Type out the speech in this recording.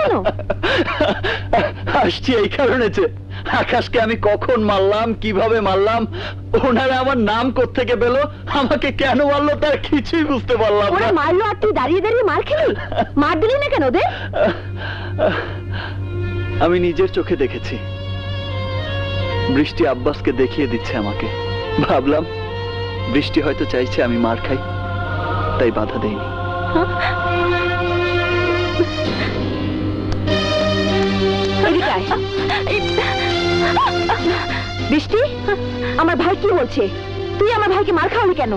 কেন? আসছি এই কারণে যে আকাশকে আমি কখন মারলাম, কিভাবে মারলাম, ওনারা আমার নাম কোত্থেকে পেল, আমাকে কেন মারলো তার কিছুই বুঝতে পারলাম ওরা না। মারলো আর তুই দাঁড়িয়ে দাঁড়িয়ে মার খেলি? মার দিলি না কেন ওদের? আমি নিজের চোখে দেখেছি বৃষ্টি আব্বাসকে দেখিয়ে দিচ্ছে আমাকে। ভাবলাম বৃষ্টি হয়তো চাইছে আমি মার খাই, তাই বাধা দেইনি। বৃষ্টি, আমার ভাই কি বলছে? তুই আমার ভাইকে মার খাওয়ালি কেন?